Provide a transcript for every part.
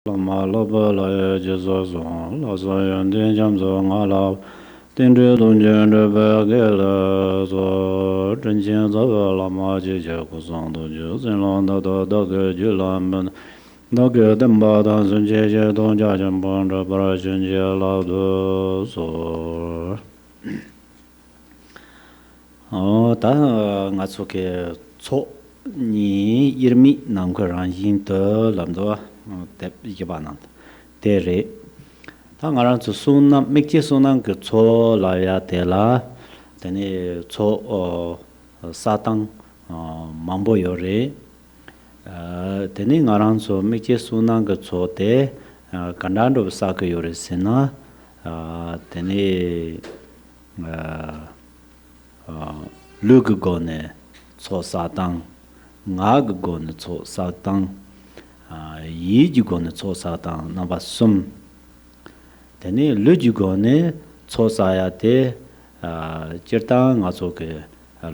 lama loba la jezo zo la zo yan den jam zo nga la den zhe dong jian zhe ba ge le zo zhen jian zo la ma ji jie gu zang de ju zhen lang da da da ge ju lan ben da ge den ba dan zhen jie jie dong jia jian bang zhe ba zhen jie la de zo ta nga zu ke co ni irmi nang ko ran yin de lam do de yi ba nan de re ta nga ran zu sun na mek ji sun nang ke co la ya de la de ni co sa tang mang bo yo re de ni nga ran zu mek ji sun nang ke co de kan dan do sa ke yo re sin na de ni lu gu go ne co sa tang nga gu go ne co sa tang yi ju go ne co sa tang na ba sum tene lu ju go ne co sa ya te jir ta nga zo ke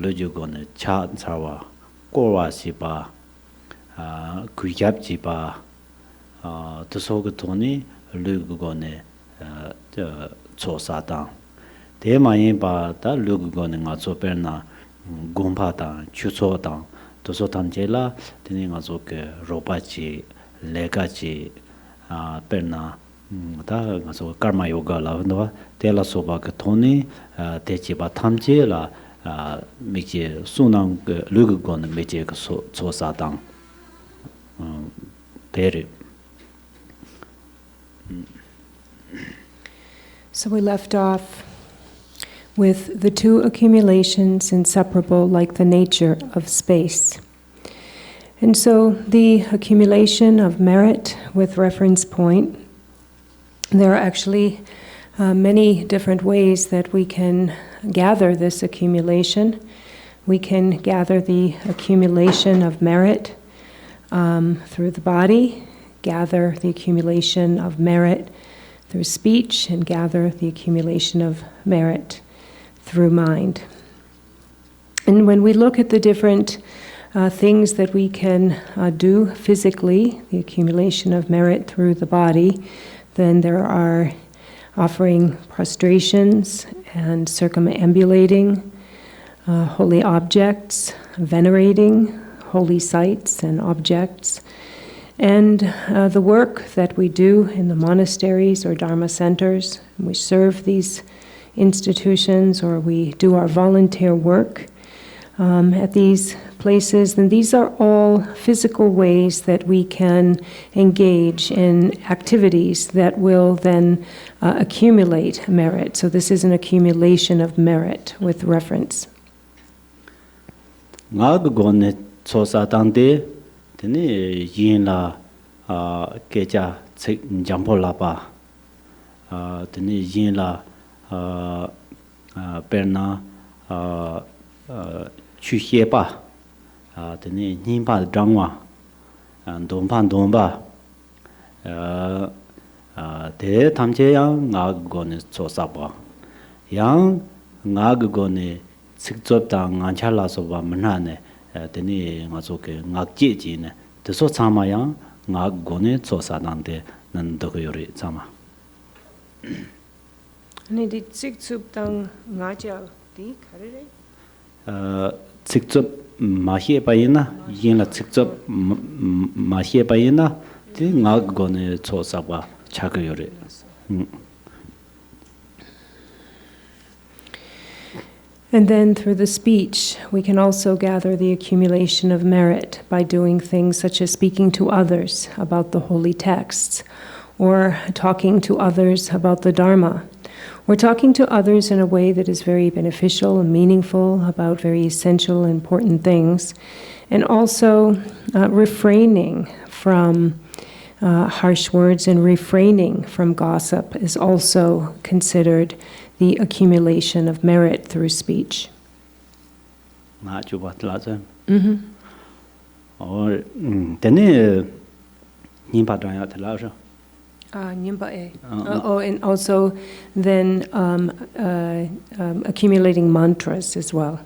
lu ju go ne cha cha wa ko wa si ba gu yap ji ba to so ge to ni lu gu go ne co sa tang te ma yin ba ta lu gu go ne nga zo per na gompa tang chu cho tang to so tan je la tene nga zo ke ro pa chi le ga chi per na ta nga zo karma yoga la no te la so ba ke thoni te chi ba tham je la me je su nang lu gu go ne me je ke so cho sa tang te So we left off with the two accumulations inseparable like the nature of space. And so the accumulation of merit with reference point, there are actually many different ways that we can gather this accumulation. We can gather the accumulation of merit through the body, gather the accumulation of merit through speech, and gather the accumulation of merit through mind. And when we look at the different things that we can do physically, the accumulation of merit through the body, then there are offering prostrations and circumambulating holy objects, venerating holy sites and objects, and the work that we do in the monasteries or Dharma centers. We serve these institutions or we do our volunteer work at these places, and these are all physical ways that we can engage in activities that will then accumulate merit. So this is an accumulation of merit with reference. Nga go ne cho sa tang de tene yin la ke cha chik jampo la pa tene yin la perna chu xie ba tene nin ba zhang wa dong ba de tam che yang nga go ne cho sa ba yang nga go ne chik chop ta nga cha la so ba mna ne tene nga zo ke nga ji ji ne de so cha ma yang nga go ne cho sa dang de nan do yo ri cha ma Ni di chik chup tang nga cha di khare re chik chop ma hie ba yin na yin la chik chop ma hie ba yin na de nga go ne cho sa ba cha ge yo ri And then through the speech, we can also gather the accumulation of merit by doing things such as speaking to others about the holy texts, or talking to others about the Dharma, or talking to others in a way that is very beneficial and meaningful about very essential, important things, and also refraining from harsh words and refraining from gossip is also considered the accumulation of merit through speech. Mm-hmm. Or and also then accumulating mantras as well.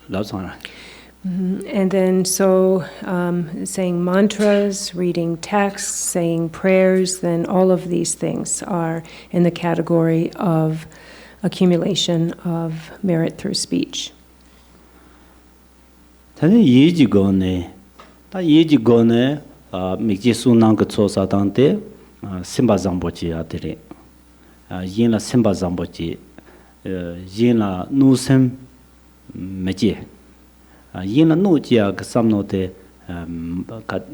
And then saying mantras, reading texts, saying prayers, then all of these things are in the category of accumulation of merit through speech. Tani yeji gone, ta yeji gone, mikji sunang kutso satante, simba zambochi atire. Yinla simba zambochi, yinla nusem meje. Yinla nujia kasamnote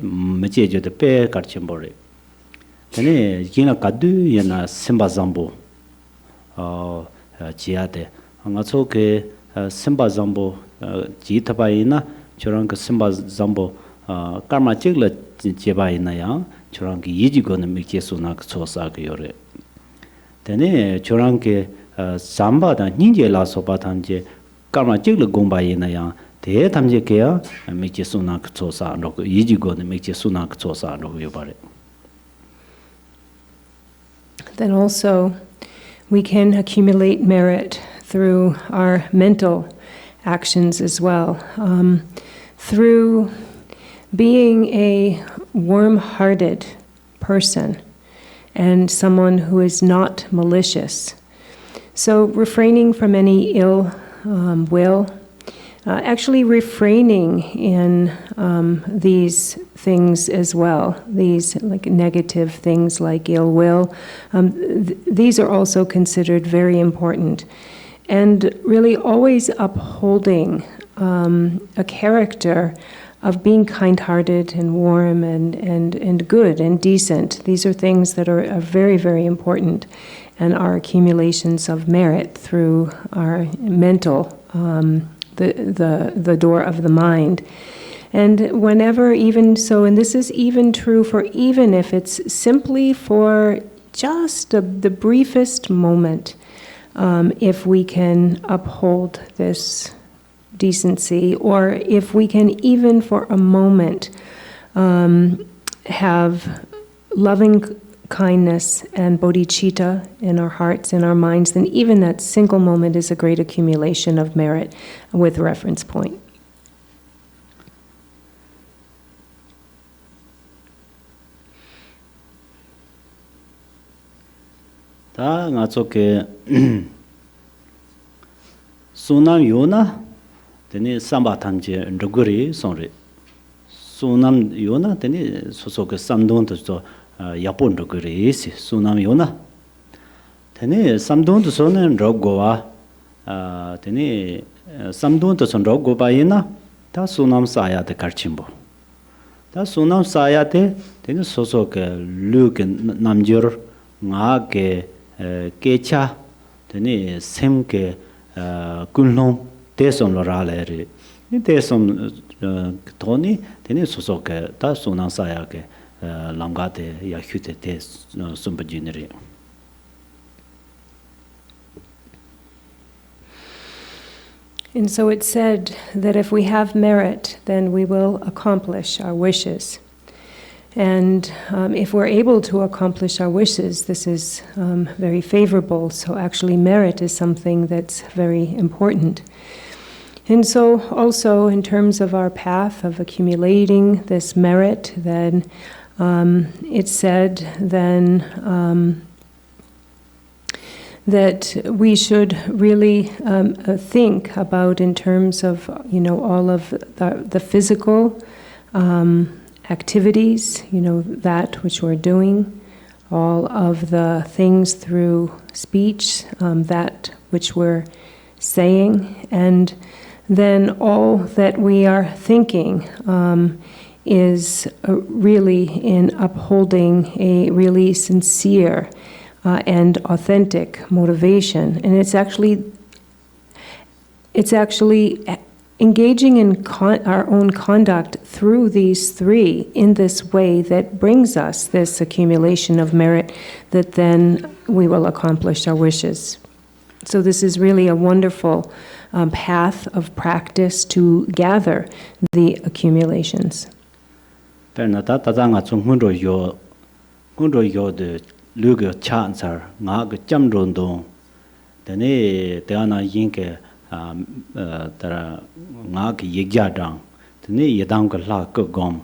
meje jote pe karchimbore. Tani yinla kadu yina simba zambo jiate. Ngatso ke simba zambo jitabayina, churang ka simba zambo karma chigla jibayina yang, churang ki yiji gona mikje suna kutsosa yore. Tani churang ke zamba dan ninje la sopa tamje karma chigla gombayina yang, te tamje kaya mikje suna kutsosa roku, yiji gona mikje suna kutsosa roku yobare. Then also, we can accumulate merit through our mental actions as well. Through being a warm-hearted person and someone who is not malicious. So refraining from any ill will, actually refraining in these things as well, these like negative things like ill will, these are also considered very important. And really always upholding a character of being kind-hearted and warm and good and decent. These are things that are very, very important and are accumulations of merit through our mental, the door of the mind. And whenever even so, and this is even true for even if it's simply for just the briefest moment, if we can uphold this decency, or if we can even for a moment have loving kindness and bodhicitta in our hearts, in our minds, then even that single moment is a great accumulation of merit with reference point. Ta nga tsoke sunam yona teni samba tamje nduguri sonre. Sunam yona teni sosoke samdon to yapon nduguri isi sunam yona. Teni samdon to sonen rogowa teni samdon to son rogoba yena ta sunam saya te karchimbo. Ta sunam saya te teni sosoke luke namjur nga ke kecha teni semke kulnom tesom lorale ri ni tesom toni teni sosoke ta sunan saya ke lamgate ya hyute te sumpajineri. And so it's said that if we have merit, then we will accomplish our wishes. And if we're able to accomplish our wishes, this is very favorable. So actually merit is something that's very important. And so also in terms of our path of accumulating this merit, then it's said then that we should really think about in terms of, all of the physical activities, that which we're doing, all of the things through speech, that which we're saying, and then all that we are thinking is really in upholding a really sincere and authentic motivation. And it's actually engaging in our own conduct through these three in this way that brings us this accumulation of merit that then we will accomplish our wishes. So this is really a wonderful path of practice to gather the accumulations. tara nga ki yegya dang tene yedang ka la ka gom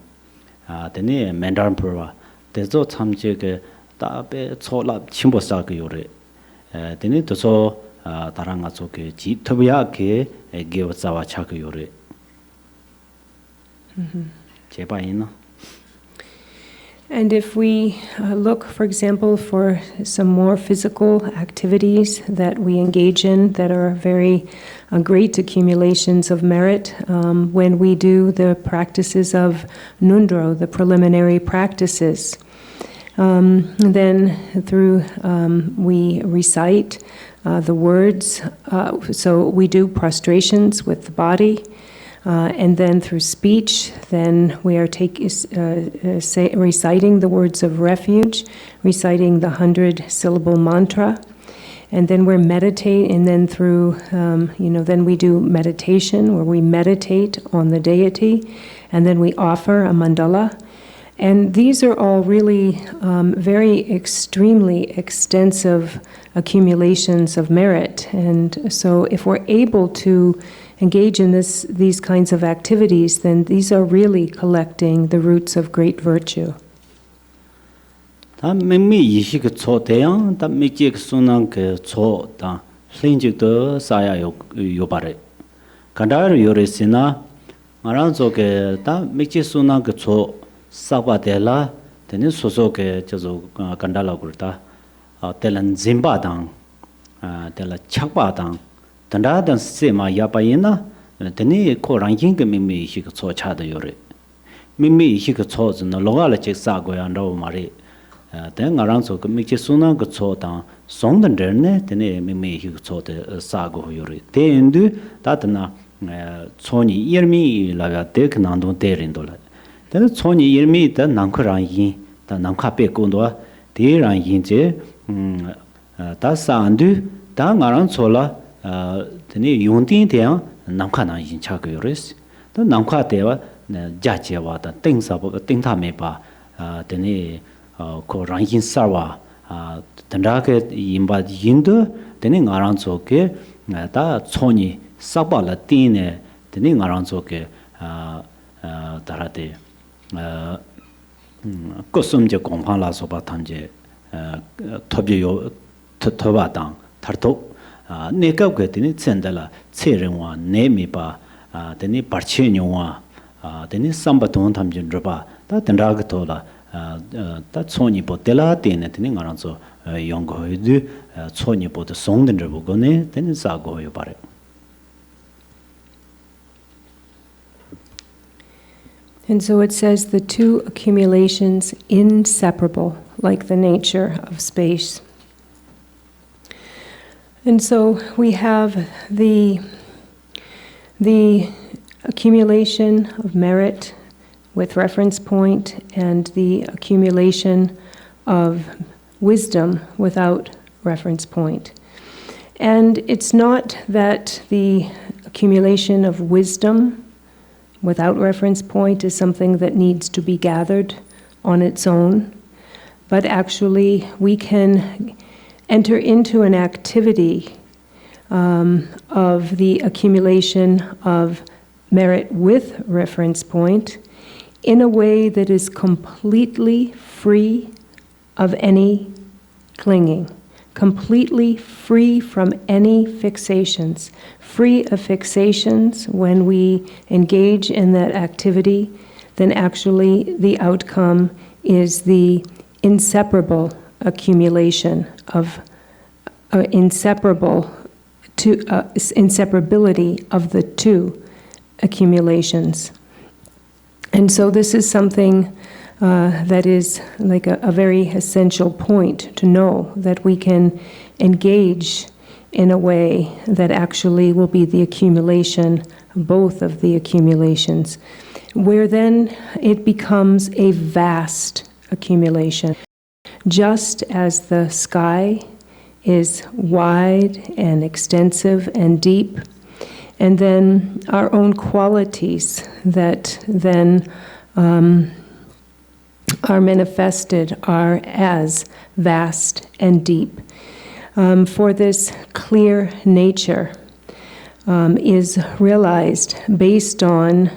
tene mendan pura tezo chamche ke ta be chola chimbo sa ke yore tene to so tara nga so ke ji thobya ke ge wa cha ke yore che ba yin. And if we look, for example, for some more physical activities that we engage in that are very great accumulations of merit, when we do the practices of Nundro, the preliminary practices, then through we recite the words, so we do prostrations with the body, and then through speech, then we are reciting the words of refuge, reciting the 100-syllable mantra, and then we're meditating, and then through, then we do meditation where we meditate on the deity, and then we offer a mandala. And these are all really very extremely extensive accumulations of merit. And so if we're able to engage in these kinds of activities, then these are really collecting the roots of great virtue. Ta mimi yishi ke cho deyang ta mikje ke sunang ke cho ta hlinjik de saya yo bare kandar yore sina ngarang zo ke ta mikje sunang ke cho sakwa de la tene so so ke jo kandala gurta telan zimba dang tela chakpa dang tanda dan se ma ya pa yin na tene ko rang yin ke mimi yishi ke cho cha de yore mimi yishi ke cho zna loga la chek sa go yan ro mari then around so make suna go cho ta song den der ne tene me hi cho de sa go yori te endu ta na choni yermi la ga de kan don de rin do la then choni yermi ta nang kha ran yin ta nang kha pe ko do de ran yin je ta sa andu ta around so la tene yong tin de nang kha na yin cha go yoris ta nang kha de wa ja je wa ta ting sa bo ting tha me ba tene ko rangin sarwa tanda ke yimba yindu tene ngarang so ke ta choni sakba la tine tene ngarang so ke tarate kosum je gongpang la so ba tanje tobje yo toba dang tarto ne ka ke tene tsendala tserenwa ne mi ba tene parche nywa tene samba ton tamje roba ta tanda ke to la ta choni bo tela tene tene ngaran so yong du choni bo de song den bo go ne tene sa go yo bare. And so it says the two accumulations inseparable, like the nature of space. And so we have the accumulation of merit with reference point and the accumulation of wisdom without reference point. And it's not that the accumulation of wisdom without reference point is something that needs to be gathered on its own, but actually we can enter into an activity of the accumulation of merit with reference point in a way that is completely free of any clinging, completely free from any fixations. Free of fixations, when we engage in that activity, then actually the outcome is the inseparable accumulation of inseparability of the two accumulations. And so this is something that is like a very essential point to know, that we can engage in a way that actually will be the accumulation, both of the accumulations, where then it becomes a vast accumulation. Just as the sky is wide and extensive and deep, and then our own qualities that then are manifested are as vast and deep. For this clear nature, is realized based on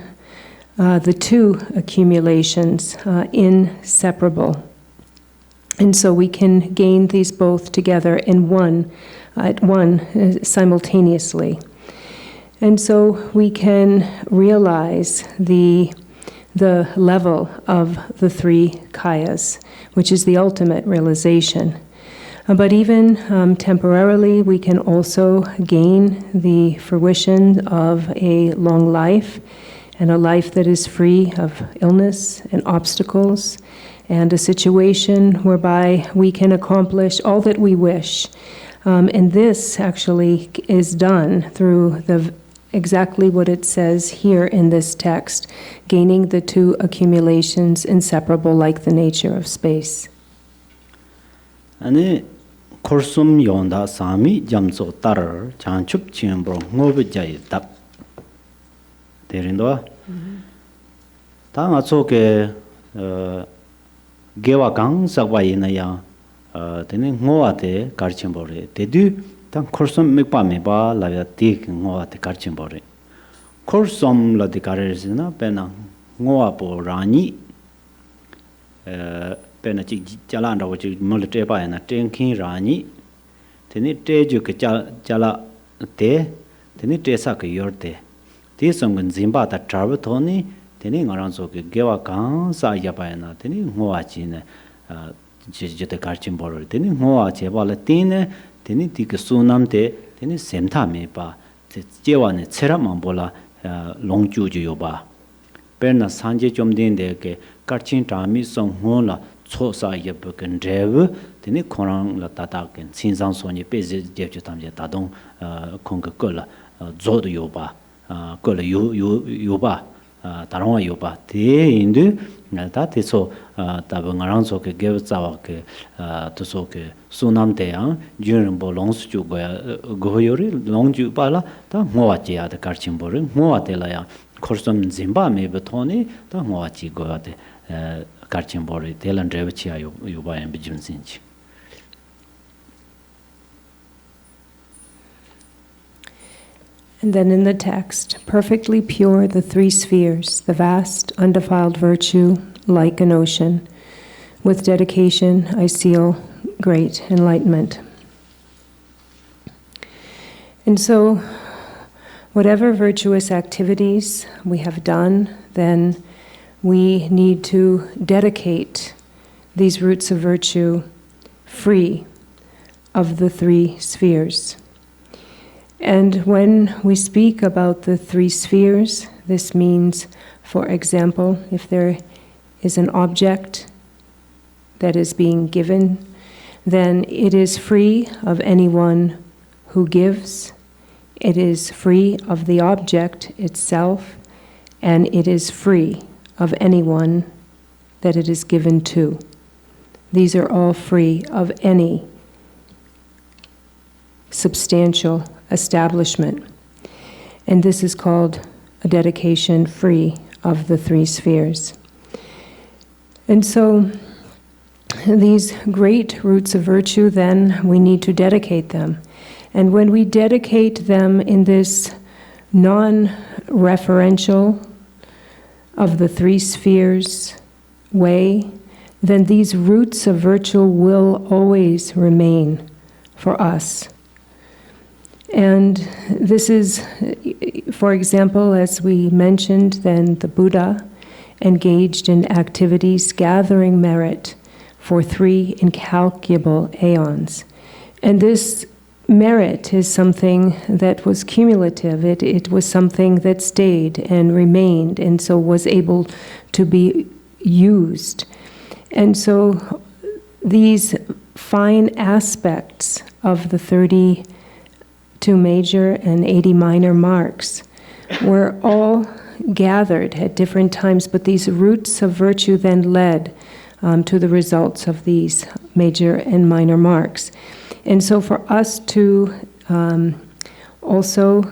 the two accumulations, inseparable. And so we can gain these both together at one simultaneously. And so we can realize the level of the three kayas, which is the ultimate realization. But even temporarily, we can also gain the fruition of a long life, and a life that is free of illness and obstacles, and a situation whereby we can accomplish all that we wish. And this actually is done through exactly what it says here in this text, gaining the two accumulations inseparable like the nature of space. 아니 코르숨 용다 사미 잠소 따르 장축 지음으로 ngobeja이 답 데린도와 당아 속에 gewa gang sakwa yinaya tene ngoate Garchen bore dedu tan korsum mikpa meba la ya tik ngoate Garchen bore korsum la de karesina pena ngoa po rani pena chi chala nda wo chi mol te pa na tenkin rani tene te ju ke chala te tene te sa ke yorde ti songun zimba ta travel thoni tene ngarang so ke gewa gang sa ya pa na tene ngoa chi ne jete Garchen bor tene ngoa che ba la tine tene ti ke sunam te tene semtha me pa jewa ne chera ma bola longju ju yo ba perna sanje chom din de ke Garchen ta mi song ho la cho sa ya bu ken rev tene khorang la ta ta ken sin sang so ni pe je je tam je ta dong khong ke ko la zo de yo ba ko la yo ba 다롱아 요바 대인도 나다 대소 다방랑소 그 개자와 그 도소 그 수남대양 주는 뭐 롱스 주고야 고요리 롱주 발라 다 모와지야 다 Garchen 보를 모와텔라야 코르섬 짐바메 버토니 다 모와지 고야데 Garchen 보를 텔란 드레브치야 요바엔 비준신지 And then in the text, perfectly pure the three spheres, the vast, undefiled virtue, like an ocean. With dedication, I seal great enlightenment. And so, whatever virtuous activities we have done, then we need to dedicate these roots of virtue free of the three spheres. And when we speak about the three spheres, this means, for example, if there is an object that is being given, then it is free of anyone who gives, it is free of the object itself, and it is free of anyone that it is given to. These are all free of any substantial establishment. And this is called a dedication free of the three spheres. And so these great roots of virtue, then, we need to dedicate them. And when we dedicate them in this non-referential of the three spheres way, then these roots of virtue will always remain for us. And this is, for example, as we mentioned, then the Buddha engaged in activities gathering merit for 3 incalculable aeons. And this merit is something that was cumulative. It was something that stayed and remained, and so was able to be used. And so these fine aspects of the 32 major and 80 minor marks were all gathered at different times, but these roots of virtue then led to the results of these major and minor marks. And so for us to also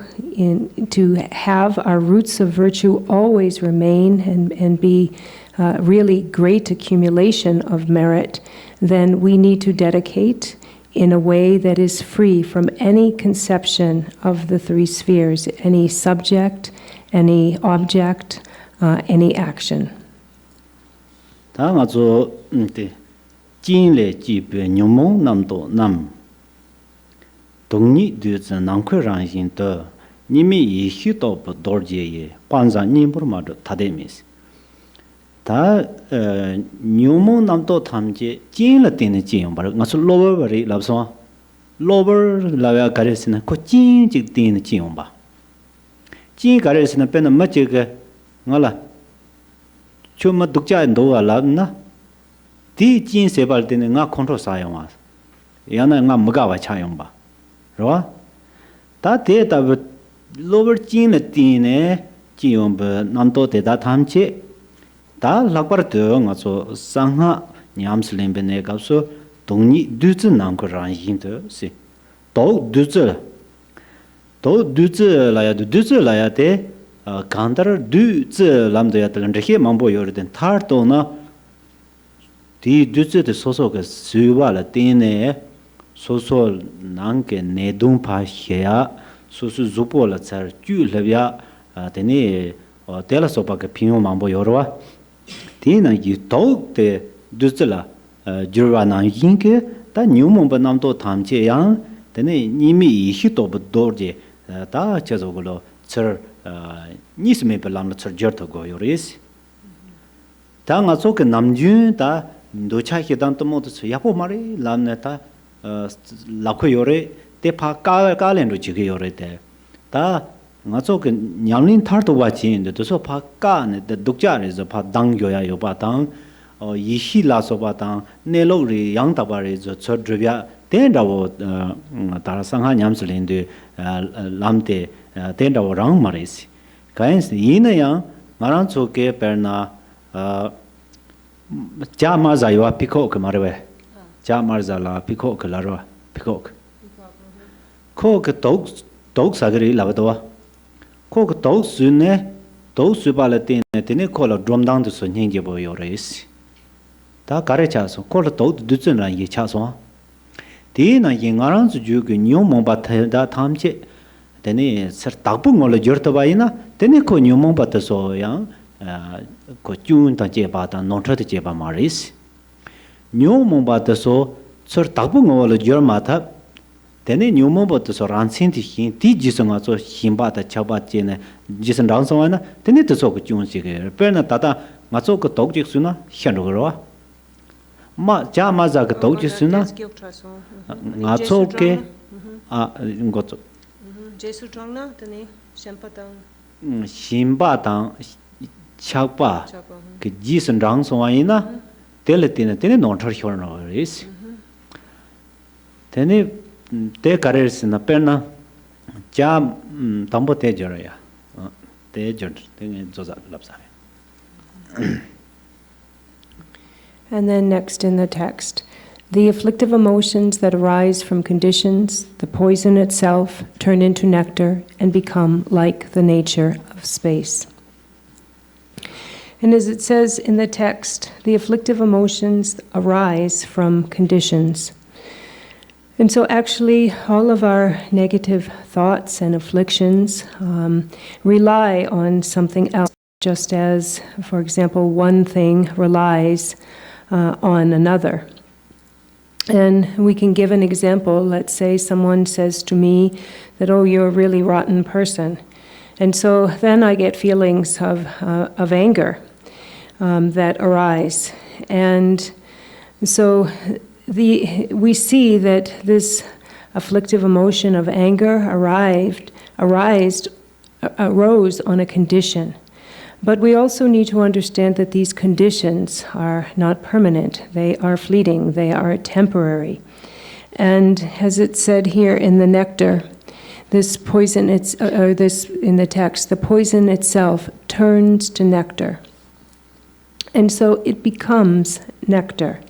to have our roots of virtue always remain and be really great accumulation of merit, then we need to dedicate in a way that is free from any conception of the three spheres, any subject, any object, any action. Ta nga zo te jin le ji be nyumong nam do nam dong ni de zhen nang kwe ran yin de ni mi yi xu do bu dor jie ye ban zan ni bu ma de ta de mis ta nyumong nam do tham je jin le tin ne jin yong ba nga su lo ba ri la so lo ba la ya ga re sin ko jin ji tin ne jin yong ba jin ga re sin pe na ma je ge nga la chuma dukja ndo ala na di jin se bal de nga control sa yong wa ya na nga ma ga wa cha yong ba ro ta de da lower jin le tin ne ji yong ba nam to de da tham che da lag bar de nga so sang ha nyam slim be ne ga so dong ni du zhen nam ko ran yin de si do du zhe la ya du zhe la ya de 간다를 두즈 람도야들 저게 만보 요르된 타르도나 디 두즈의 소소가 수발라 띠네 소소 난게 내동파해야 소수 주볼라 잘 쭈르비아 데니 텔라소바가 피노 만보 요르와 디나 이도데 두즈라 주르와나 인게 다 뉴몬바 남도 탐제양 데니 니미 히토브 도르제 다 제조글로 저 니스메 별람로 저저도 고요리스 당아 속에 남준 다 도차히단 또 모두 야포 말이 람네다 라코요레 대파 까렌로 지게 요레데 다 나속에 냥린 타르도 와진데 도서 파까네 독자레서 파 당교야 요바당 이히라소바당 네로리 양다바레 저 드비아 텐다고 다라상하 냠슬린데 람테 텐다고 랑 마레시 가인스 이나야 마란 쪽에 베나 자마자요아 피코크 마레베 자마자라 피코크 라로 피코크 코크 독 사그리 라바도와 코크 독 수네 독 수발레 테네 콜로 드럼당도 손행제 보요레시 다 가르쳐서 콜로 독 두즈나 예 차소 디나 잉아란 주주 뉴몬바타다 탐체 데니 서 딱붕을 저르터바이나 데니 코 뉴몬바타소야 코 쭌타 제바다 노트르 제바 마리스 뉴몬바타소 서 딱붕을 저마타 데니 뉴몬바타소 란신티 히 디지성아소 힘바다 차바제네 지선 랑성아나 데니 뜻소 코 쭌시게 페나 다다 마소 코 독직수나 현로로 마 자마자 그 독직수나 나초게 아 이것도 제수정나 드니 셴파당 심바당 차바 그 지선 랑송아이나 텔레티나 테네 노터 효르노리스 테네 테 카레스나 페나 자 담보 테저야 테저 테네 조자 랍사베 And then next in the text, the afflictive emotions that arise from conditions, the poison itself, turn into nectar and become like the nature of space. And as it says in the text, the afflictive emotions arise from conditions. And so actually all of our negative thoughts and afflictions rely on something else, just as, for example, one thing relies on another. And we can give an example. Let's say someone says to me that, oh, you're a really rotten person. And so then I get feelings of anger that arise. And so we see that this afflictive emotion of anger arose on a condition. But we also need to understand that these conditions are not permanent. They are fleeting. They are temporary. And as it's said here in the nectar, this poison, in the text, the poison itself turns to nectar. And so it becomes nectar.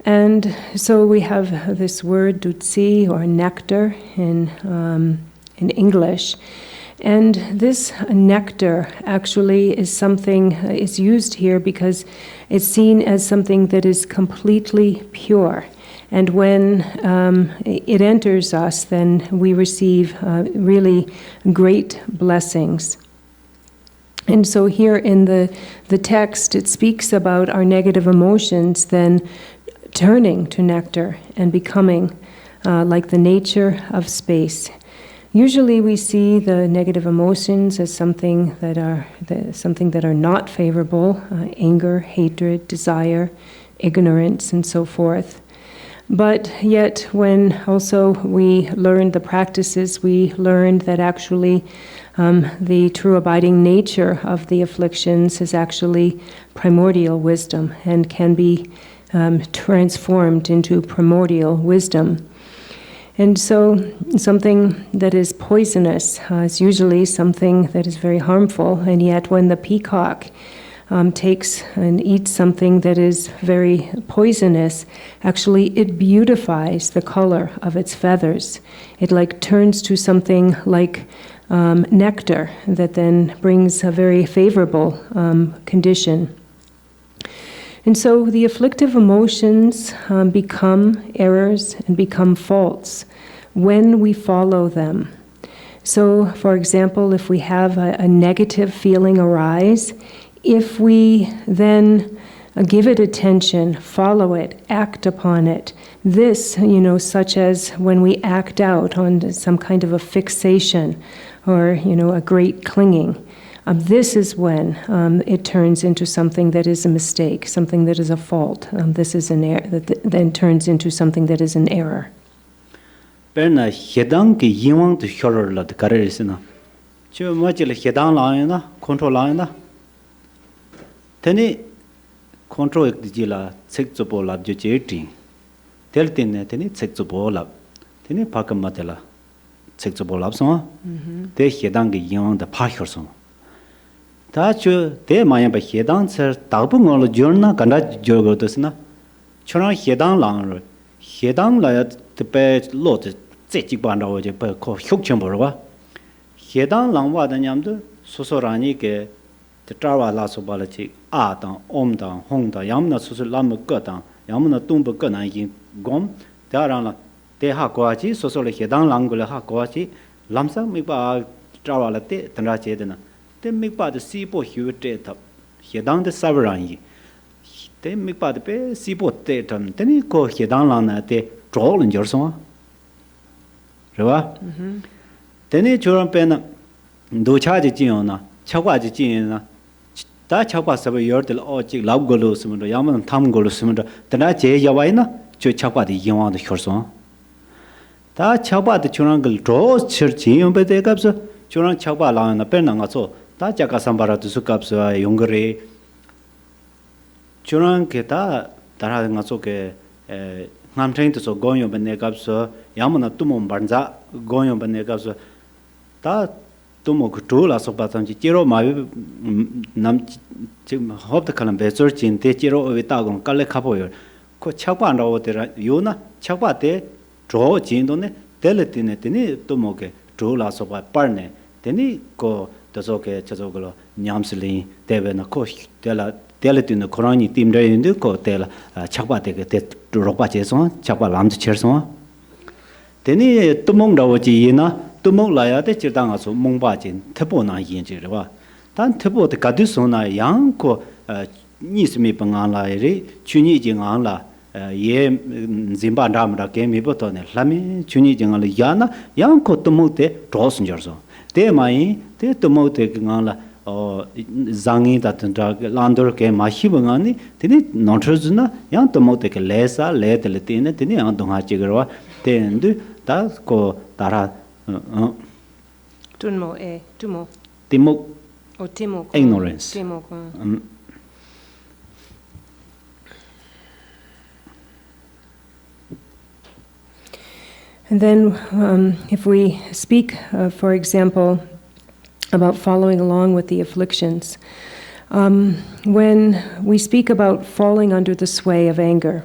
And so we have this word dutsi, or nectar in English. And this nectar actually is used here because it's seen as something that is completely pure And when it enters us, then we receive really great blessings. And so here in the text, it speaks about our negative emotions then turning to nectar and becoming like the nature of space. Usually we see the negative emotions as something that are not favorable, anger, hatred, desire, ignorance, and so forth. But yet when also we learn the practices, we learned that actually the true abiding nature of the afflictions is actually primordial wisdom and can be transformed into primordial wisdom. And so something that is poisonous is usually something that is very harmful, and yet when the peacock takes and eats something that is very poisonous, actually it beautifies the color of its feathers. It like turns to something like nectar that then brings a very favorable condition. And so the afflictive emotions become errors and become faults when we follow them. So, for example, if we have a negative feeling arise, if we then give it attention, follow it, act upon it, this, such as when we act out on some kind of a fixation or, a great clinging, this is when it turns into something that is a mistake, something that is a fault. This is an error that then turns into something that is an error. Perna hedang ki yingwang tu shoror la de karerisina. Chu machil hedang la yana, control la yana. Teni control ek dijila tsek zobo lab jo cheti. Tel tenne teni tsek zobo lab. Teni pakam matela tsek zobo lab so. Te hedang ki yingwang da pa shor so. Ta chu te maya ba hedang ser tabu ngol jorna kanda jorgo tosina. Chona hedang lang ro. Hedang la ya te pe lo te tsek ban ro je pe ko hyok chen bo ro. Hedang lang wa da nyam du sosorani ke te trawa la so ba la chi a dang om dang hong da yam na so so lam ge dang yam na tung bu ge nan yin gom da rang la te ha kwa chi so so le hedang lang go le ha kwa chi lam sa mi ba trawa la te tan ra che de na te mi pa de si bo hyu te ta hedang de sa ran yi te mi pa de pe si bo te tan te ni ko hedang lang na te zhou len jiao so是吧 te ni chuan pe na do cha ji jin na cha kwa ji jin na da cha kwa sa ba yor de o ji lao go lo sim de yam na tham go lo sim de da na je ya wai na ju cha kwa de yin wang de xiao so da cha kwa de chuan ge zhou chi ji yong be de ga so chuan cha kwa la na pe na nga so da ja ka sam ba ra du su ka so yong ge re chuan ke da ra nga so ke ngam train to so go yong be ne ga so yam na tu mom ban za go yong be ne ga so da tumo kutu la so patam ji chiro ma nam chi hob ta kalam besor chin te chiro we ta gon kale khapo yo ko chakpa ro te ra yo na chakpa te dro chin do ne tele tine tine tumo ke dro la so pa par ne teni ko to so ke chazo glo nyam sli te be na ko tele tine korani tim re inde ko tela chakpa te ke te ro pa che so chakpa lam che so teni tumong ro ji na tumong la ya de chirdang aso mongba jin thebo na yin ji ba dan thebo de gadu so na yang ko ni smi panga la ri chuni jing ang la ye zimba dam da ke mi bo to ne lami chuni jing la ya na yang ko tumong de dos njer so de mai de tumong de ngang la zangi da tan da landor ke ma hi banga ni tini nontros na yang tumong de ke lesa le de le tine tini ang dong ha chi gro de ndu da ko tara Tunmo tumo. Timok. Oh, timo. Ignorance. Timo. And then if we speak, for example, about following along with the afflictions, when we speak about falling under the sway of anger,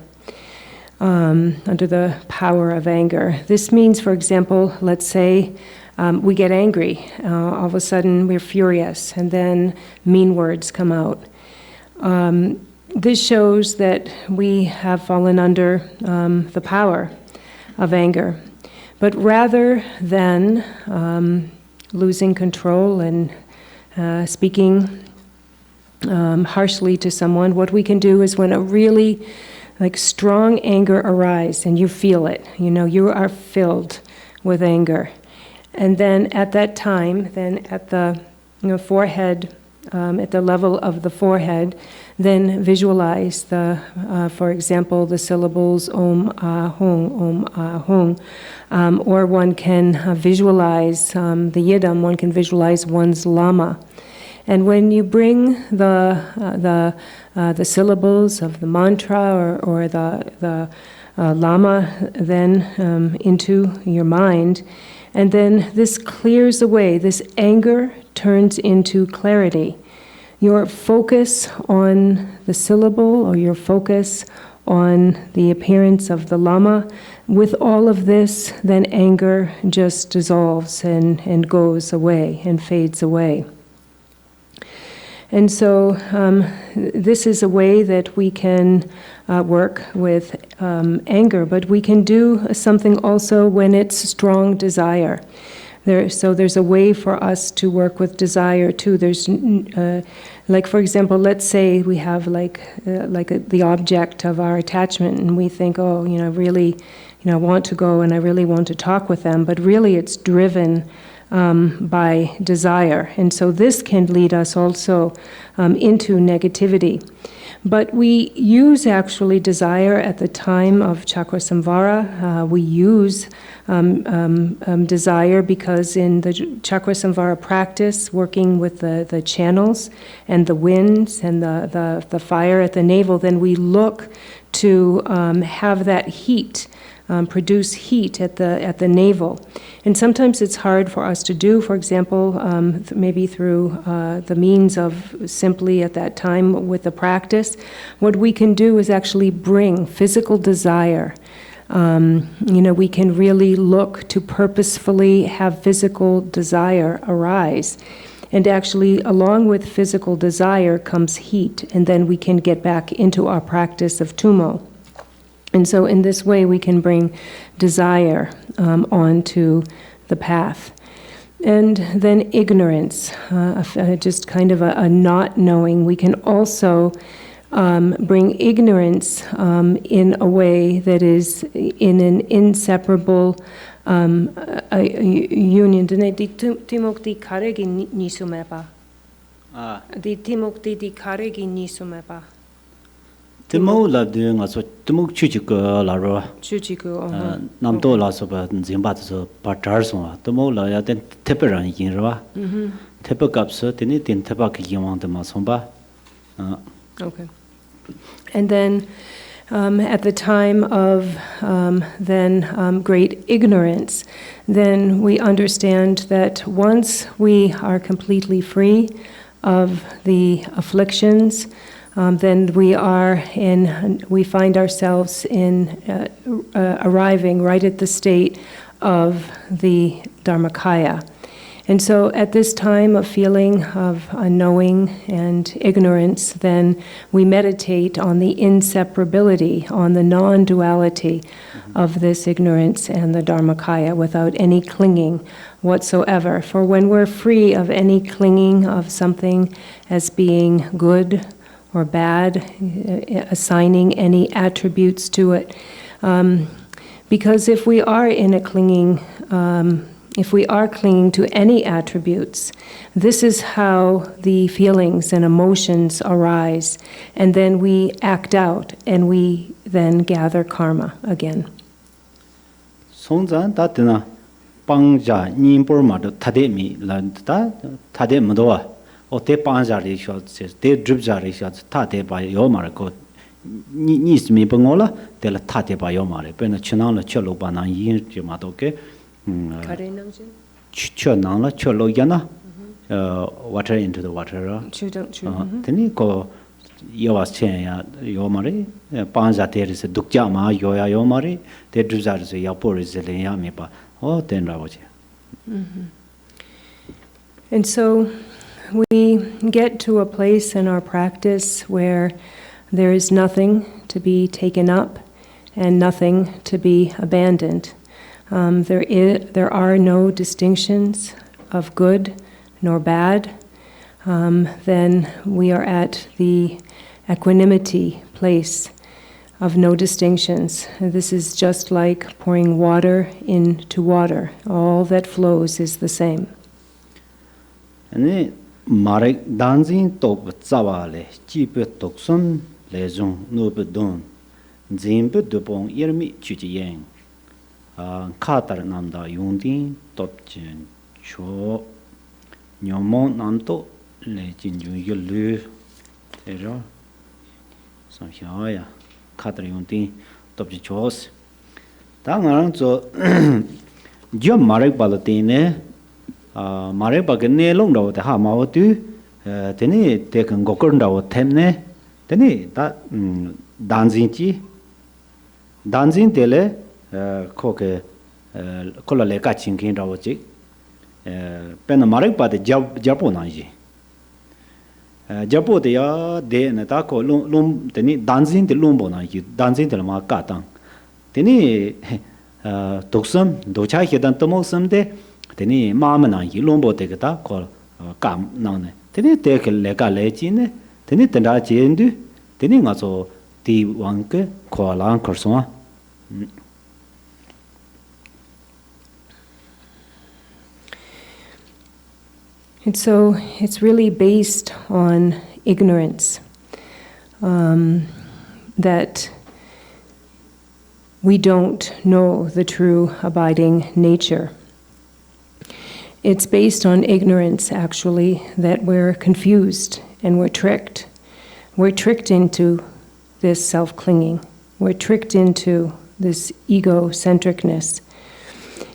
under the power of anger. This means, for example, let's say we get angry. All of a sudden, we're furious, and then mean words come out. this shows that we have fallen under the power of anger. But rather than losing control and speaking harshly to someone, what we can do is when a really strong anger arises and you feel it, you are filled with anger. And then at that time, then at the forehead, at the level of the forehead, then visualize for example, the syllables Om Ah Hung, or one can visualize the Yidam. One can visualize one's lama, and when you bring the syllables of the mantra or the lama then into your mind, and then this clears away. This anger turns into clarity. Your focus on the syllable or your focus on the appearance of the lama, with all of this, then anger just dissolves and goes away and fades away. And so this is a way that we can work with anger, but we can do something also when it's strong desire. So there's a way for us to work with desire too. There's for example, let's say we have the object of our attachment, and we think, oh, I really, want to go and I really want to talk with them, but really it's driven by desire, and so this can lead us also into negativity. But we use actually desire at the time of chakra samvara. We use desire because in the chakra samvara practice, working with the channels and the winds and the fire at the navel, then we look to have that heat, produce heat at the navel. And sometimes it's hard for us to do, for example, maybe through the means of simply at that time with the practice. What we can do is actually bring physical desire. We can really look to purposefully have physical desire arise. And actually, along with physical desire comes heat, and then we can get back into our practice of tumo. And so in this way we can bring desire onto the path. And then ignorance, just kind of a not knowing. We can also bring ignorance in a way that is in an inseparable union. Timokti karegi nisumepa. Timokti di karegi nisumepa. Timo la doing as what Timok Chuchiko la ro. Chuchiku, Namdo la so ba Zimbat so Patarson, Timo la ya then Teperan yin roa. Tepakaps, then Tepak Yamant Masomba. Okay. And then at the time of great ignorance, then we understand that once we are completely free of the afflictions, then we find ourselves in arriving right at the state of the Dharmakaya. And so at this time of feeling of unknowing and ignorance, then we meditate on the inseparability, on the non-duality of this ignorance and the Dharmakaya without any clinging whatsoever. For when we're free of any clinging of something as being good or bad, assigning any attributes to it. Because if we are in a clinging, if we are clinging to any attributes, this is how the feelings and emotions arise, and then we act out, and we then gather karma again. Songzan tatina pangja nimpor ma tade mi la ta tade mdoa. O te panjari shots, te dripjari shots, tate by Yomar go Nis me bangola, de la tate by Yomare, Bena Chinala Cholo Bana Yin Jimatoke, Chonala Cholo Yana, water into the water. Teniko Yovas Chen Yomari, Panja there is a Dukjama, Yoya Yomari, te dripjar is a Yapor is a Yamipa, oh, then Ravaji. And so we get to a place in our practice where There is nothing to be taken up and nothing to be abandoned. There are no distinctions of good nor bad. Then we are at the equanimity place of no distinctions. This is just like pouring water into water. All that flows is the same. And Marek Danzin top Zawale, cheap toxum, lesion, no bedon, Zimbe dupon irmi Teachiing, Katar Nanda Yundin, top Jen, Cho, Nyomon Nanto, Legend you lose, Terror, some Hiaya. Katar Yunti, top the chos. Tangan so Jum Marek Balatine, Marek Bagane long down the Hamautu, Teni taken Gokunda or Temne, Teni that Danzinchi, Danzin Tele, Coke, Colale catching kind of chick, Penamarek by the Japonaji. Japo de Natako lum teni dancing the lumbona, dancing the Makatang. Teni Toxum, Docha Hidan Tomo someday, Teni Mamma, Lumbo Tegata, call Cam None. Teni take a lega legine, Teni Tenda Jendu, Teni also T. Wanke, call Ankerson. And so it's really based on ignorance that we don't know the true abiding nature. It's based on ignorance, actually, that we're confused and we're tricked. We're tricked into this self-clinging. We're tricked into this ego-centricness.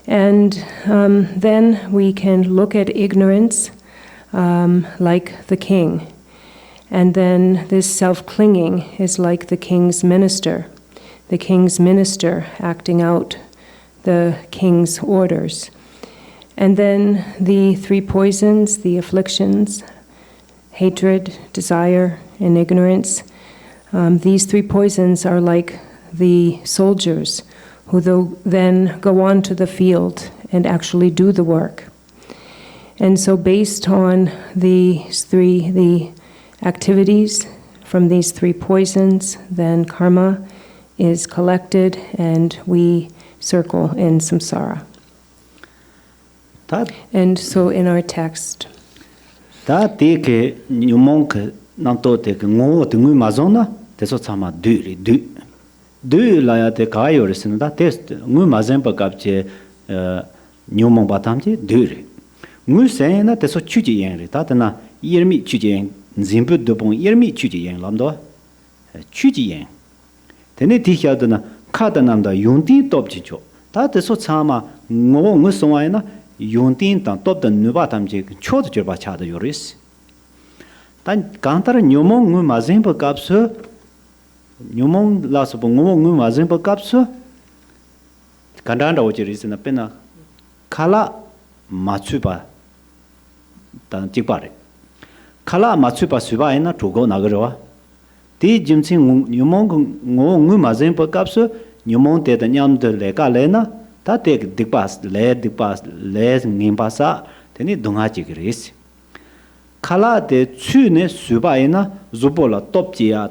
And then we can look at ignorance like the king. And then this self-clinging is like the king's minister acting out the king's orders. And then the three poisons, the afflictions, hatred, desire, and ignorance, these three poisons are like the soldiers who then go on to the field and actually do the work. And so based on the activities from these three poisons, then karma is collected and we circle in samsara. And so in our text, that take you monk not to take no to Mazona, there's what some do like the Kayors in that test, Mumazempa capture New Mombatamji, do. Saying that the so Teachiing, Tatana, Yermi Teachiing, Zimbut dupon Yermi Teachiing, Lando, Teachiing. Then it teach out the Katananda Yunti top chicho. That is what Sama no Musoina, Yuntin, top the Nubatamji, Chot Jabachada Yoris. Then Kantar Numong Mazimpa capsule, Numong last of Numong Mazimpa capsule, Kandanda, which is in a penna, Kala Matsuba. Jipare. Kala Matsupa Subaina to go Nagaroa. Ti Jimsing Numong Mazin per capsule, Numon de Nyam de Legalena, that take the past, lead the past, les Nimpasa, then it Dongachi Gris. Kala de Tsune Subaina, Zubola Toptia,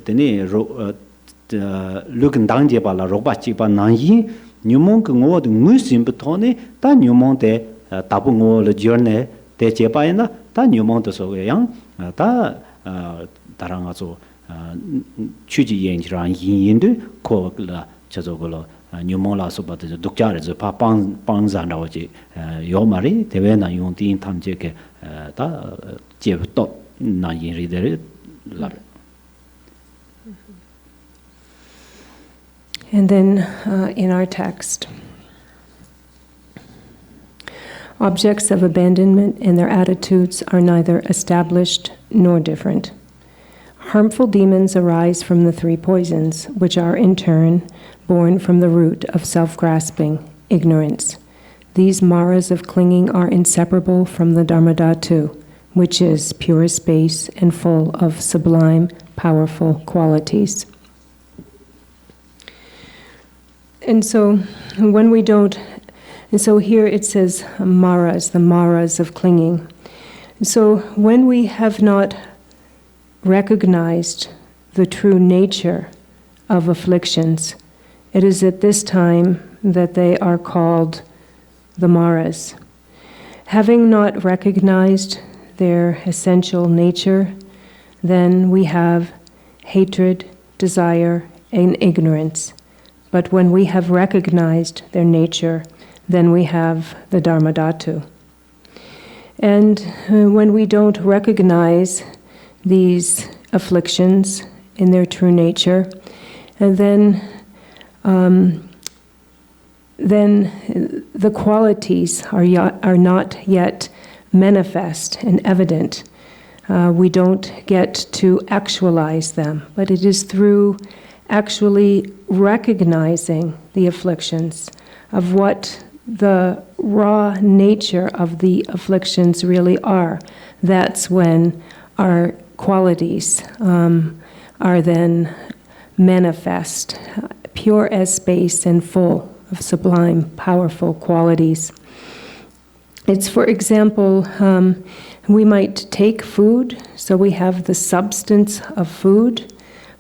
Tene looking down Jebala, Robachipa Nanyi, Numon Ngo the Musim Betone, then Numon de Tapungo le journey, de Jepaina, then Numon de So Young, Tarangazo, Chuji Yangiran Yindu, Ko la Chazogolo, Numola Soba, the Dukjar, the Papan Panzanoji, Yomari, Tevena Yunti, Tamjeke, Jev Top, Nayin reader. And then in our text, objects of abandonment and their attitudes are neither established nor different. Harmful demons arise from the three poisons, which are in turn born from the root of self-grasping, ignorance. These maras of clinging are inseparable from the Dharmadhatu, which is pure space and full of sublime powerful qualities. And so when we don't, and so here it says maras, the maras of clinging. So when we have not recognized the true nature of afflictions, it is at this time that they are called the maras. Having not recognized their essential nature, then we have hatred, desire, and ignorance. But when we have recognized their nature, then we have the Dharmadhatu. And when we don't recognize these afflictions in their true nature, and then the qualities are not yet manifest and evident. We don't get to actualize them, but it is through actually recognizing the afflictions of what the raw nature of the afflictions really are. That's when our qualities are then manifest, pure as space and full of sublime, powerful qualities. It's, for example, we might take food, so we have the substance of food,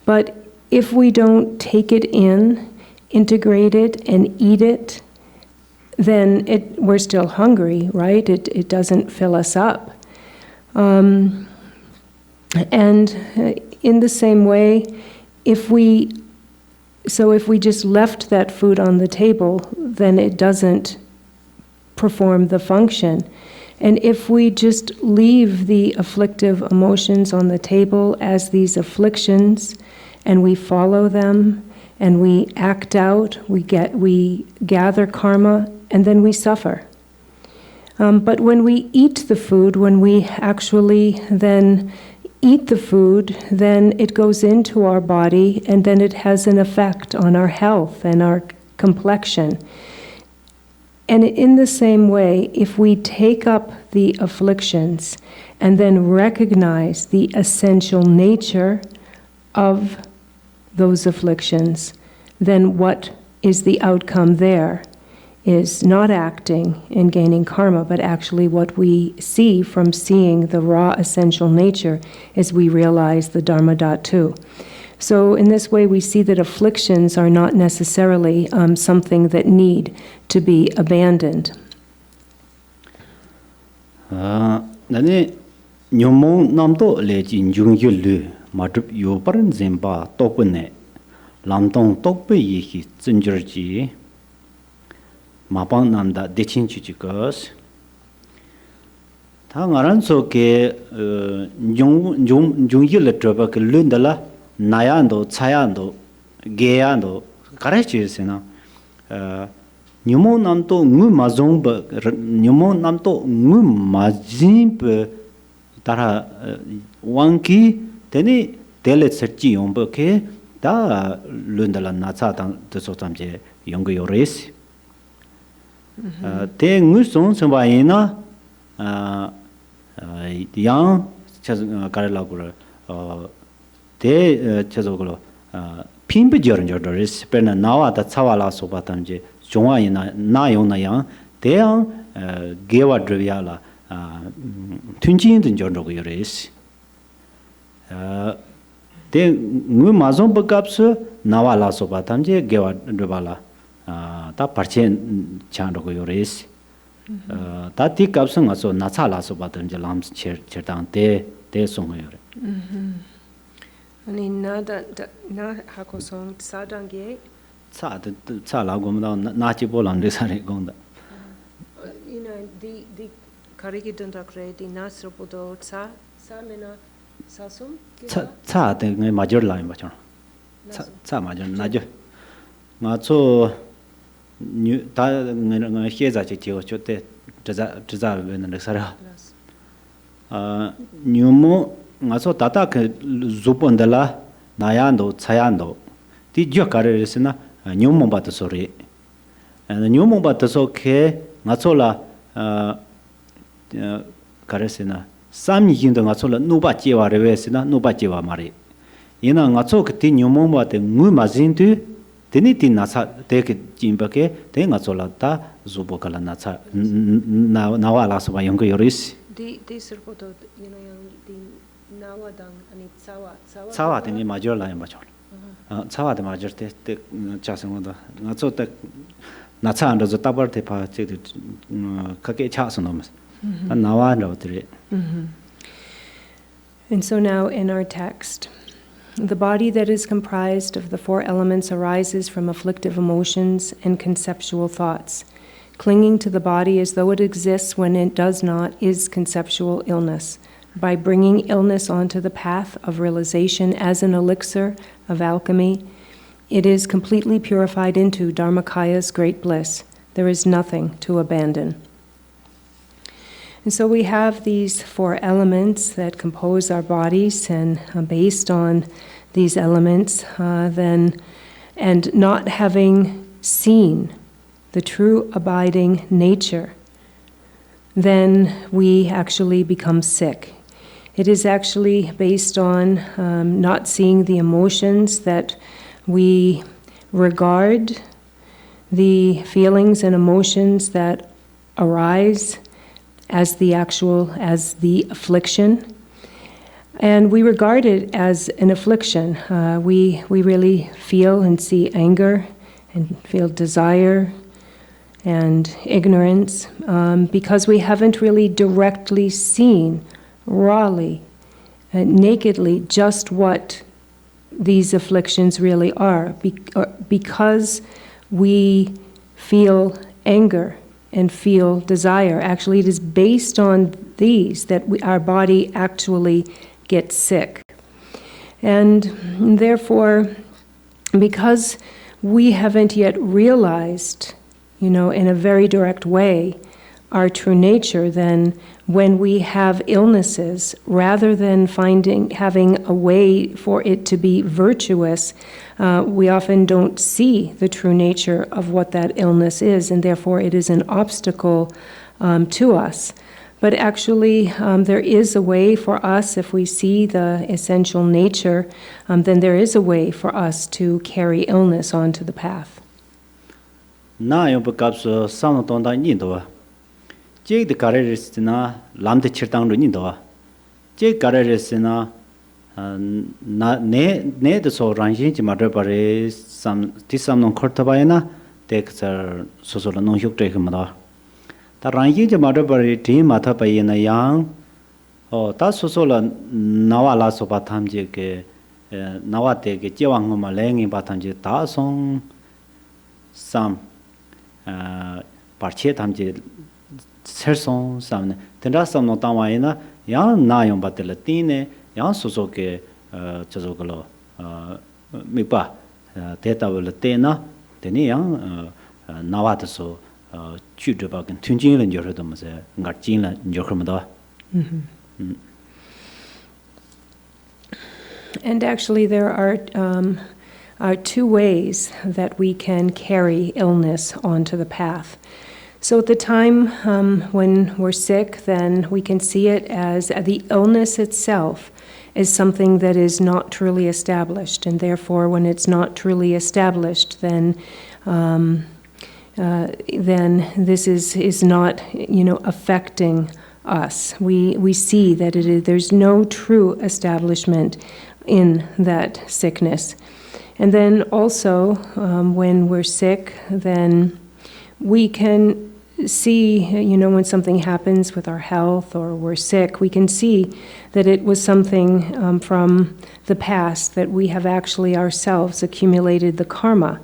but if we don't take it in, integrate it, and eat it, then we're still hungry, right? It doesn't fill us up. And in the same way, if we just left that food on the table, then it doesn't perform the function. And if we just leave the afflictive emotions on the table as these afflictions, and we follow them, and we act out, we gather karma, and then we suffer. But when we eat the food, when we actually then eat the food, then it goes into our body, and then it has an effect on our health and our complexion. And in the same way, if we take up the afflictions and then recognize the essential nature of those afflictions, then what is the outcome there is not acting and gaining karma, but actually what we see from seeing the raw essential nature is we realize the Dharmadhatu. So in this way we see that afflictions are not necessarily something that need to be abandoned. Nani nyomong namdo le jin jung yulu madrup yo paran zemba topne lamtong tokpe yi zinjurji mapang namda dechin chichikos ta ngaran so ke jung yul troba ke lundala nayando chayando geyando karachi sena nyumo namto ngu mazong ba nyumo namto ngu mazin pe tara wanki teni tele serchi yomba ke da lundala nacha tang de so tamje yong yores te ngu song samba ina yang karela gura te chazoglo pimbe joron jordores pena nawa da chawala so batamje jongwa ina na yong na yang te yang gewa drvyala tunjin den jordo yores te ngu mazon bakapsu nawa la so batamje gewa drvala ta parchen chando yores ta ti kapsu ngaso nacha la so batamje lam chertang te song yore Ani na hakosong sadangye cha la gom da na chi bolan de sare gonda the kariki dundakre di nasropodo sa mena sasum cha de ngai major line ba chon cha major na jo nga cho nyu ta ngai hye za chi chi cho te za ben na sara nyumo nga so tata ke zupondala nayando chayando ti jo karesina nyumo ba to sori nyumo ba to so ke nga so la karesina samyi hindo nga so la nuba jewa revesina nuba jewa mari Ina nga cho ke ti nyomong ba te ngu ma jin tu teni ti na sa te ke jin ba ke te nga cho la ta zu bo kala na cha na wa la so ba yong ko yoris. Di serpoto yang di nawadang ani tsawa. Tsawa te ni ma jor la yong ba chol. Tsawa de ma jor te cha song da nga cho te na cha ando zo ta bar te pa che ka ke cha so no mas. Na wa ndo te. And so now in our text, the body that is comprised of the four elements arises from afflictive emotions and conceptual thoughts. Clinging to the body as though it exists when it does not is conceptual illness. By bringing illness onto the path of realization as an elixir of alchemy, it is completely purified into Dharmakaya's great bliss. There is nothing to abandon. And so we have these four elements that compose our bodies, and based on these elements, and not having seen the true abiding nature, then we actually become sick. It is actually based on not seeing the emotions that we regard, the feelings and emotions that arise as the affliction, and we regard it as an affliction. We really feel and see anger and feel desire and ignorance because we haven't really directly seen, rawly, nakedly, just what these afflictions really are. Because we feel anger and feel desire. Actually, it is based on these that our body actually gets sick. And therefore, because we haven't yet realized, in a very direct way, our true nature, then when we have illnesses, rather than having a way for it to be virtuous, we often don't see the true nature of what that illness is, and therefore it is an obstacle to us. But actually, there is a way for us, if we see the essential nature, then there is a way for us to carry illness onto the path. Na yo ba kap so sam ton da ni do. Je de kareris na lam de chirtang ro ni do. Je kareris na ne de so ran yin ji ma de bare sam ti sam non khort ba na te sar so so no hyuk te ma da. Ta ran yin ji ma de bare ti ma tha pa yin na yang ta so so la na wa la so ba tham je ke na wa te ke je wang ma le ngi ba tham je ta song sam parche tham je ser song sam ne tendra sam no ta wa yin na yang na yong ba te la ti ne yang so so ke chazo ko lo mi pa te ta wa le te na te ni yang na wa de so chu de ba kan tun jing len jo de ma se ngar jing la jo khma da. And actually there are two ways that we can carry illness onto the path. So at the time when we're sick, then we can see it as the illness itself is something that is not truly established, and therefore when it's not truly established, then this is not affecting us. We see that there's no true establishment in that sickness. And then also when we're sick, then we can see, when something happens with our health or we're sick, we can see that it was something from the past, that we have actually ourselves accumulated the karma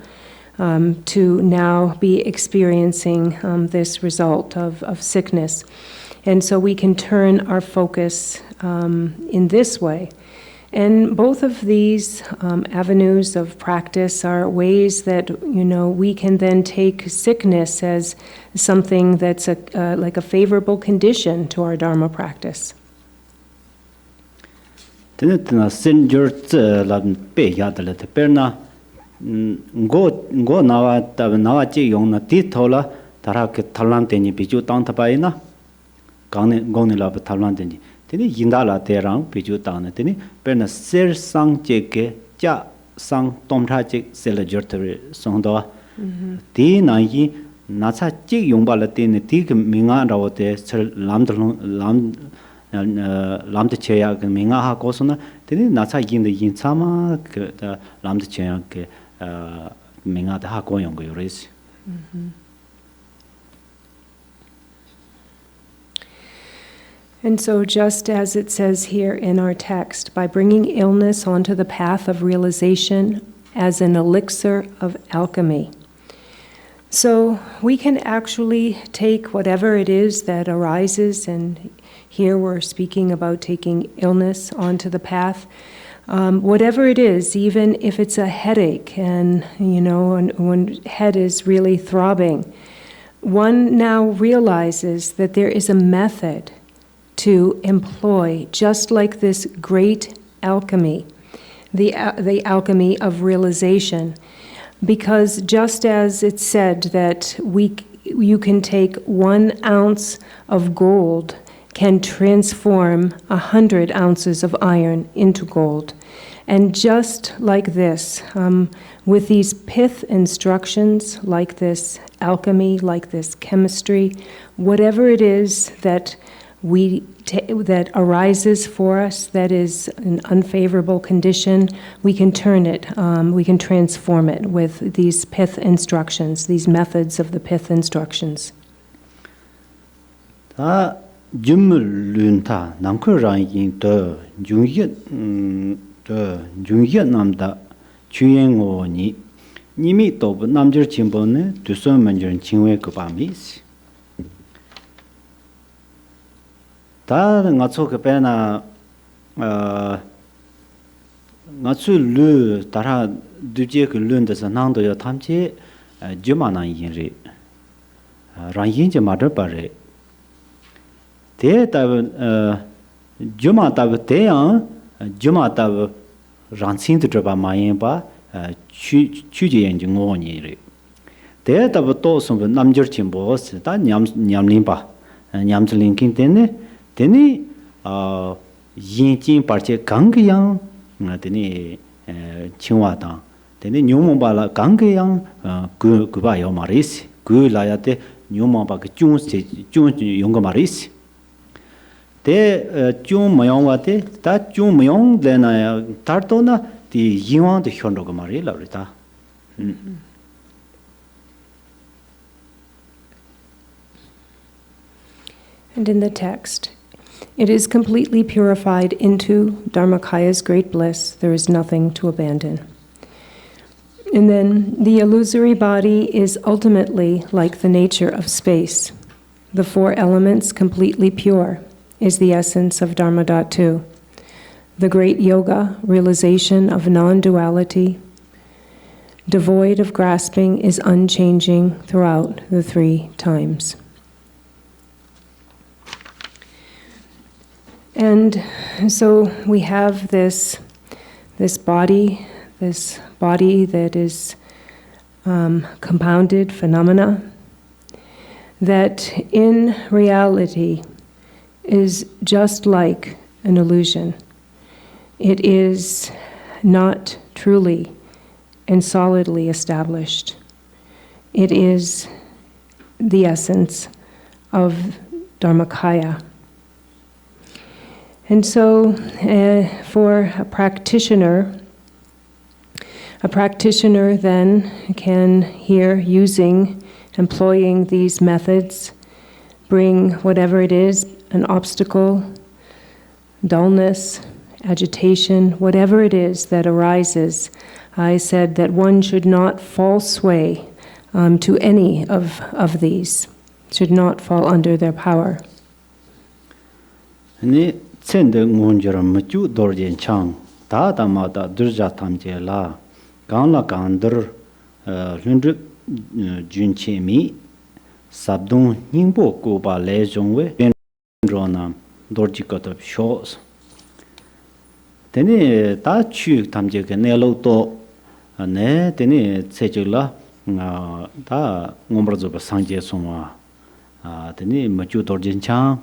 to now be experiencing this result of sickness. And so we can turn our focus in this way. And both of these avenues of practice are ways that, we can then take sickness as something that's like a favorable condition to our Dharma practice. Tena sin jur tse la pe ya de le te perna ngo nawa ji yong na ti thola tara ke thalan te ni bi ju tang ta pai na gang ne la ba thalan te ni teni yindala terang peju tang teni perna ser sang cheke cha sang tomtha chek sel jortare songdo ti na yi na cha chek yongba la teni ti minga rawote sel lamde cheya ke minga ha kosona teni na cha yin de yin chama ke lamde cheya ke minga da ha ko yong go yores. And so, just as it says here in our text, by bringing illness onto the path of realization as an elixir of alchemy. So, we can actually take whatever it is that arises, and here we're speaking about taking illness onto the path. Whatever it is, even if it's a headache, and when head is really throbbing, one now realizes that there is a method to employ, just like this great alchemy, the alchemy of realization. Because just as it's said that you can take 1 ounce of gold can transform 100 ounces of iron into gold. And just like this, with these pith instructions, like this alchemy, like this chemistry, whatever it is that that arises for us, that is an unfavorable condition, we can turn it, we can transform it with these pith instructions, these methods of the pith instructions. Ta jumlun ta nangku rangin to jungyet namda chuyen ngo ni nimi to namjir chimbo ne duson manjir chingwe ko ba mi. 다 ngacho ke pena ngacho lu tara duje ke lun de sanang do ya tamche juma na yin ri ran yin je ma de pa re te ta juma ta te ya juma ta ran sin de ba ma yin ba chu je yin je ngo ni ri te ta to so nam jir chim bo ta nyam lin ba nyam lin kin te ne teni yin jin parche gang yang teni chingwa tang teni nyumon ba la gang yang gu ba yo maris gu la ya te nyumon ba ke chung yong ga maris te chung mayong wa te ta chung mayong le na ya tar to na ti yinwang de hyon ro ga mari la ri ta. And in the text, it is completely purified into Dharmakaya's great bliss. There is nothing to abandon. And then the illusory body is ultimately like the nature of space. The 4 elements, completely pure, is the essence of Dharmadhatu. The great yoga, realization of non-duality, devoid of grasping, is unchanging throughout the 3 times. And so we have this body that is compounded phenomena that in reality is just like an illusion. It is not truly and solidly established. It is the essence of Dharmakaya. And so for a practitioner then can here, employing these methods, bring whatever it is, an obstacle, dullness, agitation, whatever it is that arises. I said that one should not fall sway to any of these, should not fall under their power. Tsende ngonjara machu dorjen chang ta ma da durja tamje la gang la gandar lundru junche mi sabdung ningbo ko ba le jongwe rona dorji ko to shows teni ta chu tamje ke ne lo to ne teni tsejula ta ngomra zo ba sangje songwa teni machu dorjen chang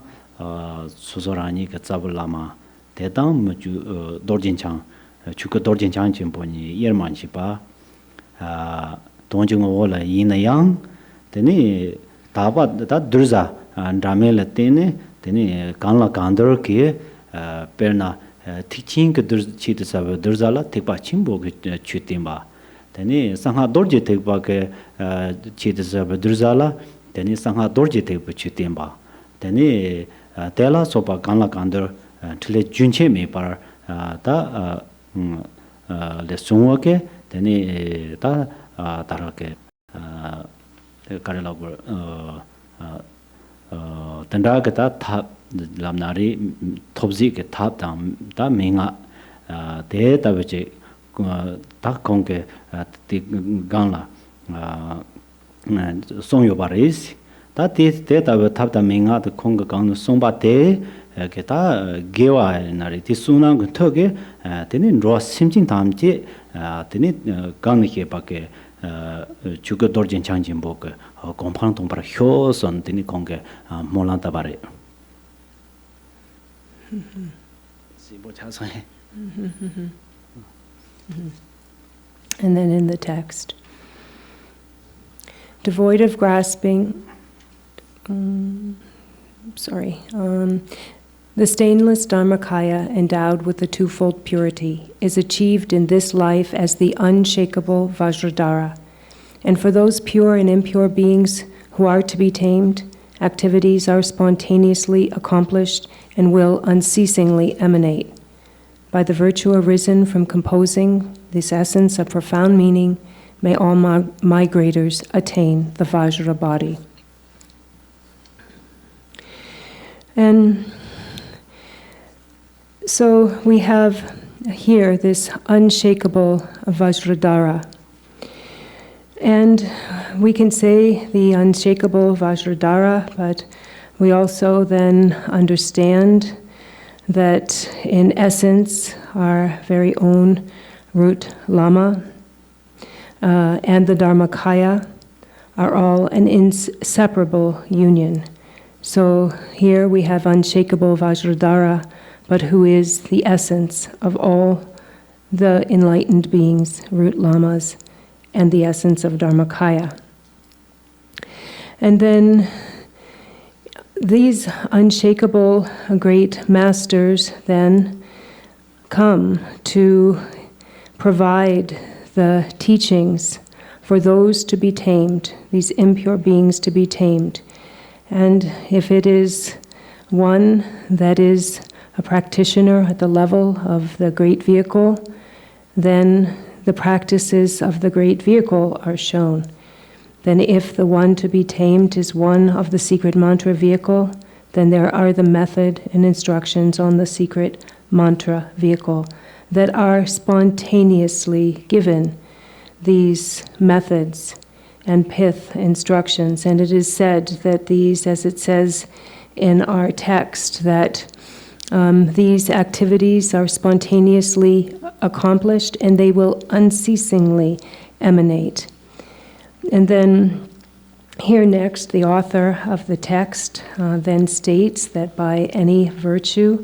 수소라니 그 잡을라마 대당 뭐주 돌진창 주거 돌진창 좀 보니 예만시 봐 동중어 올라 이나양 되니 다바 다 들자 안다멜 때네 되니 간라 간더게 페나 teaching 그 치드사 들자라 택바 침보 그 추팀바 되니 상하 돌지 택바 그 치드사 들자라 되니 상하 돌지 택바 추팀바 되니 tela sopa kanla kandar tile junche me par ta le sungwa ke teni ta tara ke karela gur tanda ke ta thap lamnari thobzi ke thap ta menga te ta beche ta kong ke ti ganla songyo baris ta te ta thap ta menga ta kong ka gang songba te ke ta gewa nari ti sunang ko thoge teni ro simjing tamje teni gang ke ba ke chuga dorjin changjin bo ke kompang tong par hyo son teni kong ke molan ta bare si bo cha sa And then in the text, devoid of grasping, the stainless Dharmakaya endowed with the twofold purity is achieved in this life as the unshakable Vajradhara. And for those pure and impure beings who are to be tamed, activities are spontaneously accomplished and will unceasingly emanate. By the virtue arisen from composing this essence of profound meaning, may all migrators attain the Vajra body. And so we have here this unshakable Vajradhara. And we can say the unshakable Vajradhara, but we also then understand that in essence our very own root Lama and the Dharmakaya are all an inseparable union. So here we have unshakable Vajradhara, but who is the essence of all the enlightened beings, root Lamas, and the essence of Dharmakaya. And then these unshakable great masters then come to provide the teachings for those to be tamed, these impure beings to be tamed. And if it is one that is a practitioner at the level of the great vehicle, then the practices of the great vehicle are shown. Then if the one to be tamed is one of the secret mantra vehicle, then there are the method and instructions on the secret mantra vehicle that are spontaneously given, these methods and pith instructions. And it is said that these, as it says in our text, that these activities are spontaneously accomplished and they will unceasingly emanate. And then here next, the author of the text then states that by any virtue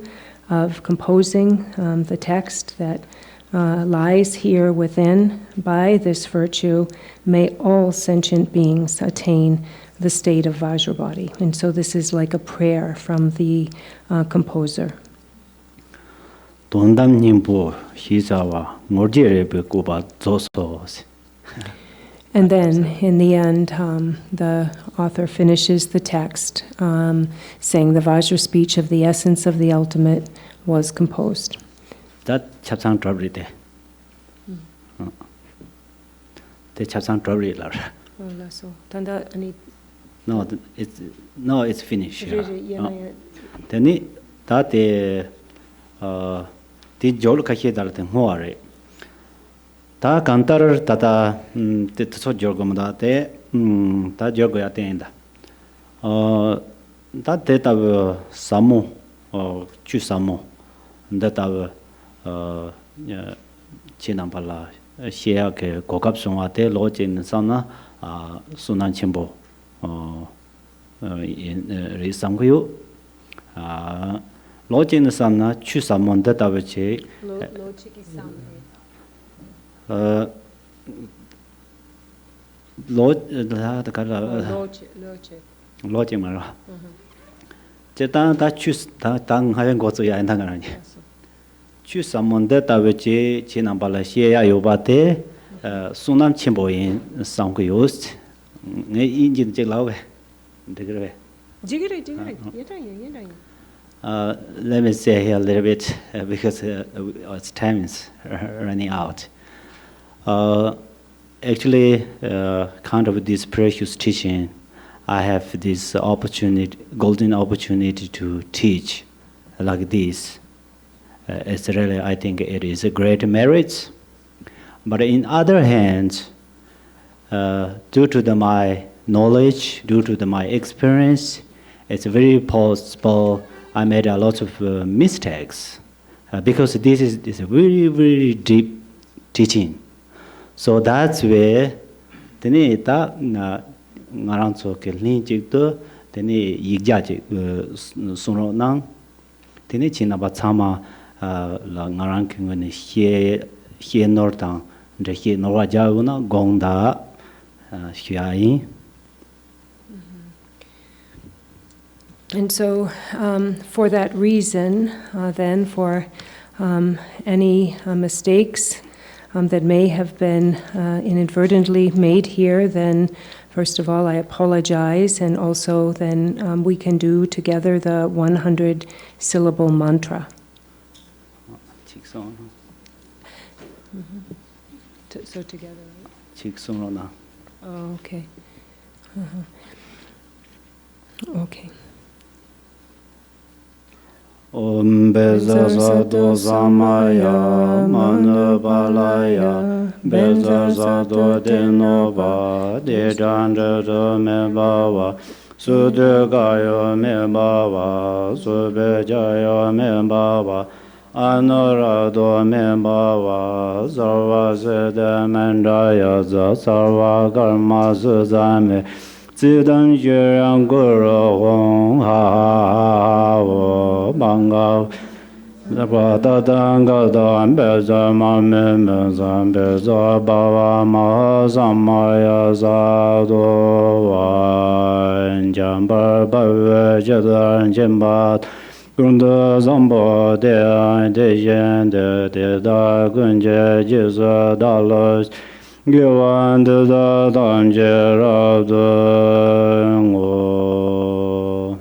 of composing the text that lies here within, by this virtue, may all sentient beings attain the state of Vajrabodhi. And so this is like a prayer from the composer. And then, in the end, the author finishes the text saying the Vajra speech of the essence of the ultimate was composed. That chapsang trouble there. The chapsang trouble lar. No, it's finished. Then that the jol kahe dar the hoare. Ta kantar tata te so jorgomda te ta jorgo atenda. Ta te ta samo chu samo da ta chinampala shea ke kokap songa te lo chin sana sunan chimbo ri sangyu Logic is some choose someone that I would say. Logic is some. Logic. That choose tang having got to ya choose someone that I would say Chinambala Shea Yobate, Sunam Chimboin, Sankoyost, Indian Jiglawe. Let me say here a little bit because its time is running out. Actually, kind of this precious teaching, I have this opportunity, golden opportunity to teach like this. It's really, I think it is a great merit. But in other hand, due to my knowledge, due to my experience, it's very possible I made a lot of mistakes because this is a very, very deep teaching. So that's where tene ta ngarang so ke lin chik to tene yigja chik suno nang tene china ba chama la ngarang kingone hie nor tang de hie norwa ja una gongda hyain. And so, for that reason, then, for any mistakes that may have been inadvertently made here, then, first of all, I apologize, and also then we can do together the 100-syllable mantra. So together, right? Oh, okay. Okay. Om Beza Sado Samaya Manupalaya Beza Sado Denova Dejanda Mebawa Sudagayo Mebawa Subejayo Mebawa Anurado Mebawa Sarva Sede Mendaya Sarva Karma Suzame Zidang Jirang Guru Hong Ha Wo Banga Zabata Danga Dan Beza Mame Mezan Beza Bava Maha Samaya Sado Wan Jambar Bave Jadan Jimbat Grunda Zambo De Dejen De Da Gunje Jiza Dalos Gyawan de da danje rabdo ngo.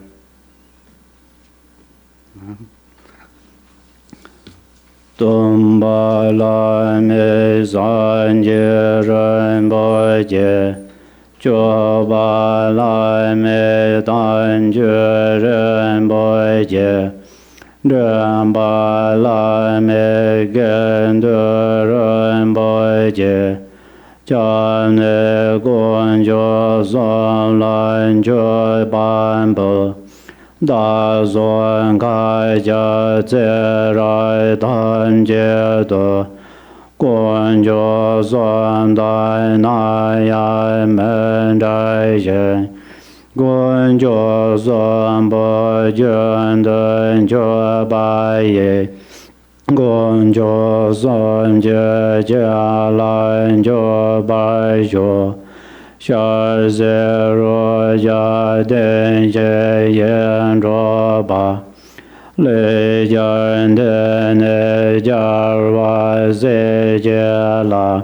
Tumba la me zanje renbo je, choba la me danje renbo je, renba la me gende renbo je. Chane gonjo zon lan jo banbo da zon kai ja ze rai dan je do gonjo zon dai na ya men dai je gonjo zon bo jen den jo bai ye Gonjo Son Je Jia Lan Jo Bai Jo Sha Ze Ro Ja Den Je Yen Ro Ba Le Jan De Ne Jar Wa Ze Je La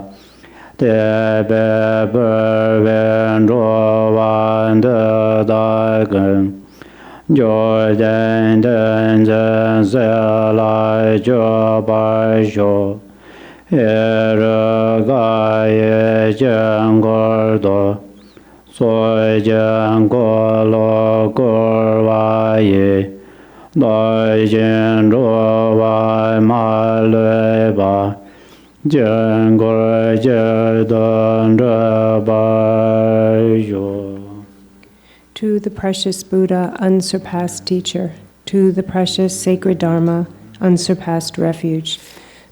De Be Ber Wen Ro Wan De Da Gen Jordan Tenzin Zelai Jobai Jo Eragaye Jangordo Soy Jangolo Gorwaye Dai Jin Rovai Maleba Jangor Jerdon Rabai Jo. To the precious Buddha, unsurpassed teacher, to the precious sacred Dharma, unsurpassed refuge,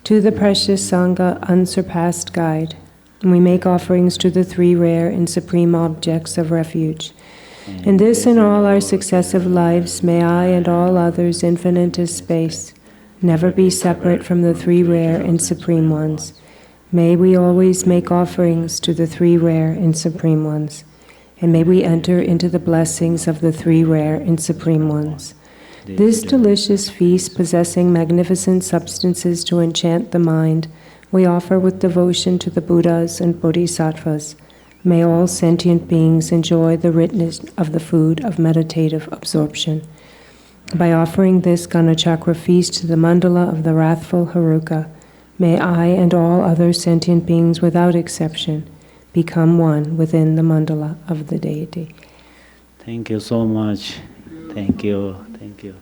to the precious Sangha, unsurpassed guide. And we make offerings to the three rare and supreme objects of refuge, In this and all our successive lives, may I and all others infinite as space never be separate from the three rare and supreme ones. May we always make offerings to the three rare and supreme ones, and may we enter into the blessings of the three rare and supreme ones. This delicious feast, possessing magnificent substances to enchant the mind, we offer with devotion to the Buddhas and Bodhisattvas. May all sentient beings enjoy the richness of the food of meditative absorption. By offering this Ganachakra feast to the mandala of the wrathful Haruka, may I and all other sentient beings without exception become one within the mandala of the deity. Thank you so much. Thank you. Thank you.